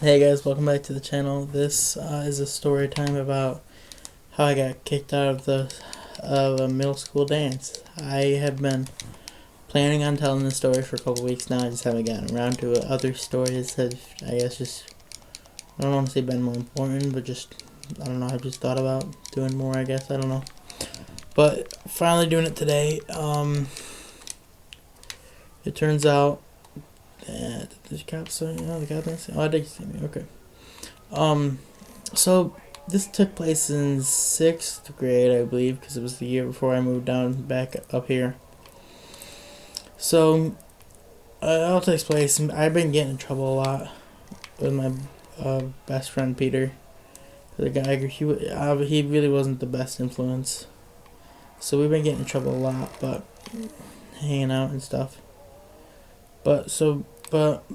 Hey guys, welcome back to the channel. This is a story time about how I got kicked out of a middle school dance. I have been planning on telling this story for a couple weeks now. I just haven't gotten around to it. Other stories have, I guess, I don't want to say been more important, but just, I don't know, I've just thought about doing more, I guess. I don't know. But finally doing it today. It turns out that the cops are, the cops, I did see me, okay. So this took place in 6th grade, I believe, because it was the year before I moved down back up here. So, all takes place. I've been getting in trouble a lot with my best friend Peter. The guy, he really wasn't the best influence. So we've been getting in trouble a lot, but hanging out and stuff. But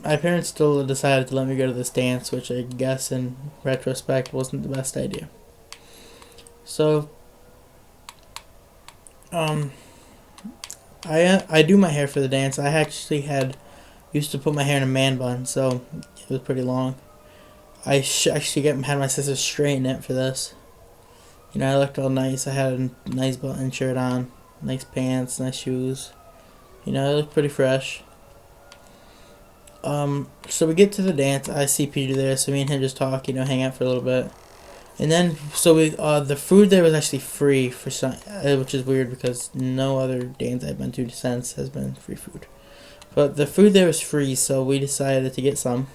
my parents still decided to let me go to this dance, which I guess in retrospect wasn't the best idea. So, I do my hair for the dance. I actually used to put my hair in a man bun, so it was pretty long. I actually had my sister straighten it for this. You know, I looked all nice. I had a nice button shirt on, nice pants, nice shoes. You know, I looked pretty fresh. So we get to the dance. I see Peter there, so me and him just talk, hang out for a little bit. And then, the food there was actually free for some, which is weird because no other dance I've been to since has been free food. But the food there was free, so we decided to get some.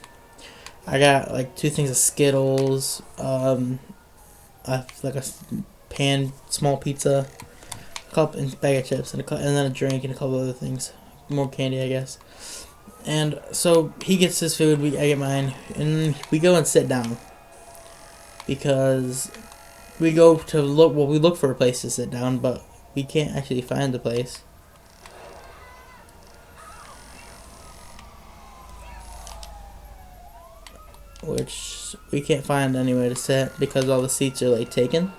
I got like 2 things of Skittles, like a small pizza, a cup and bag of chips, and then a drink and a couple other things, more candy, I guess. And so he gets his food, I get mine, and we go and sit down. Because we look for a place to sit down, but we can't actually find the place. Which we can't find anywhere to sit because all the seats are like taken.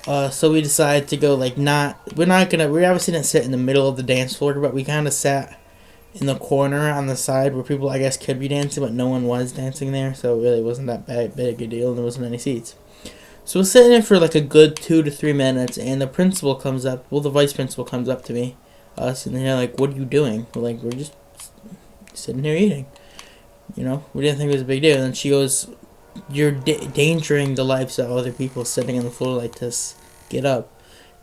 So we decided to go we obviously didn't sit in the middle of the dance floor, but we kind of sat in the corner on the side where people, I guess, could be dancing, but no one was dancing there, so it really wasn't that big a deal, and there wasn't any seats. So we're sitting there for like a good 2 to 3 minutes, and the principal comes up, the vice principal comes up to me, us, and they're like, "What are you doing?" We're like, "We're just sitting here eating." We didn't think it was a big deal, and then she goes, "You're endangering the lives of other people sitting on the floor like this. Get up."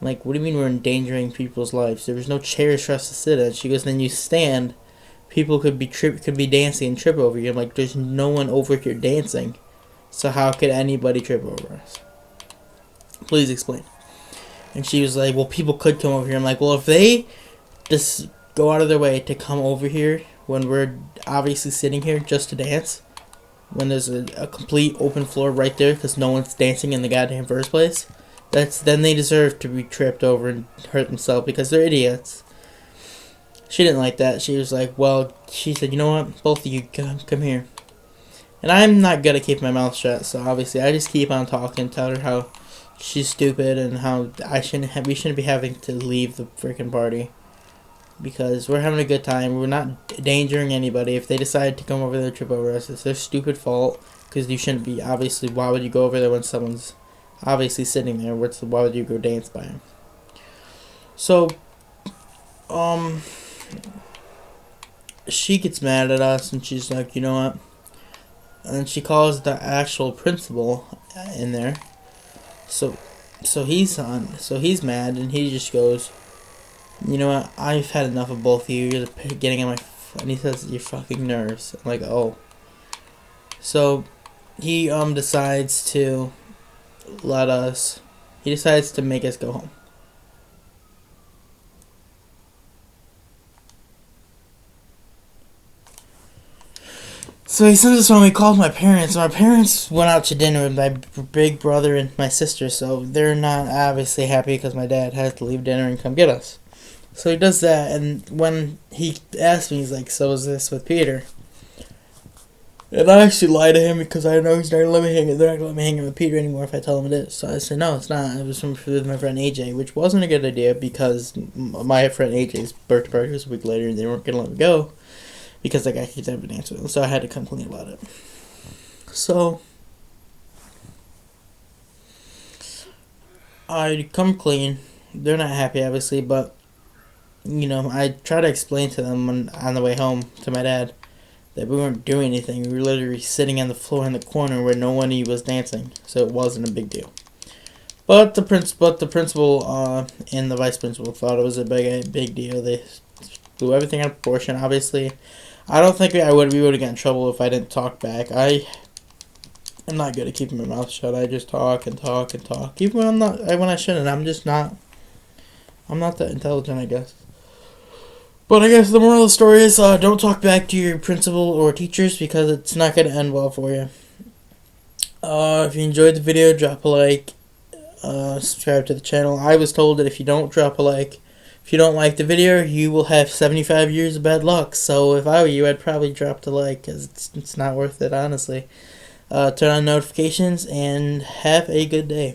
I'm like, "What do you mean we're endangering people's lives? There was no chairs for us to sit in." She goes, "Then you stand. People could be dancing and trip over you." I'm like, "There's no one over here dancing, so how could anybody trip over us? Please explain." And she was like, "Well, people could come over here." I'm like, "Well, if they just go out of their way to come over here when we're obviously sitting here just to dance, when there's a complete open floor right there because no one's dancing in the goddamn first place, then they deserve to be tripped over and hurt themselves because they're idiots." She didn't like that. She was like, she said, "You know what? Both of you come here." And I'm not good at keeping my mouth shut, so obviously I just keep on talking, tell her how she's stupid and how we shouldn't be having to leave the freaking party because we're having a good time. We're not endangering anybody. If they decide to come over there and trip over us, it's their stupid fault because you shouldn't be. Obviously, why would you go over there when someone's obviously sitting there? Why would you go dance by him? So, she gets mad at us and she's like, "You know what?" And then she calls the actual principal in there. So he's mad and he just goes, "You know what? I've had enough of both of you. You're getting on my." And he says, "Your fucking nerves." I'm like, "Oh." So he decides to make us go home. So he sends us home. He calls my parents. My parents went out to dinner with my big brother and my sister, so they're not obviously happy because my dad has to leave dinner and come get us. So he does that, and when he asked me, he's like, "So is this with Peter?" And I actually lied to him because I know he's not gonna let me hang. They're not gonna let me hang with Peter anymore if I tell him it is. So I said, "No, it's not. It was with my friend AJ," which wasn't a good idea because my friend AJ's birthday party was a week later, and they weren't gonna let me go. because the guy keeps having dancing with him. So I had to come clean about it. So I come clean. They're not happy, obviously, but I try to explain to them on the way home to my dad that we weren't doing anything. We were literally sitting on the floor in the corner where nobody was dancing, so it wasn't a big deal. But the principal and the vice principal thought it was a big deal. They blew everything out of proportion. Obviously, I don't think we would have gotten in trouble if I didn't talk back. I'm not good at keeping my mouth shut. I just talk and talk and talk, even when I shouldn't. I'm just not. I'm not that intelligent, I guess. But I guess the moral of the story is don't talk back to your principal or teachers because it's not going to end well for you. If you enjoyed the video, drop a like. Subscribe to the channel. I was told that if you don't drop a like, if you don't like the video, you will have 75 years of bad luck. So if I were you, I'd probably drop the like because it's not worth it, honestly. Turn on notifications and have a good day.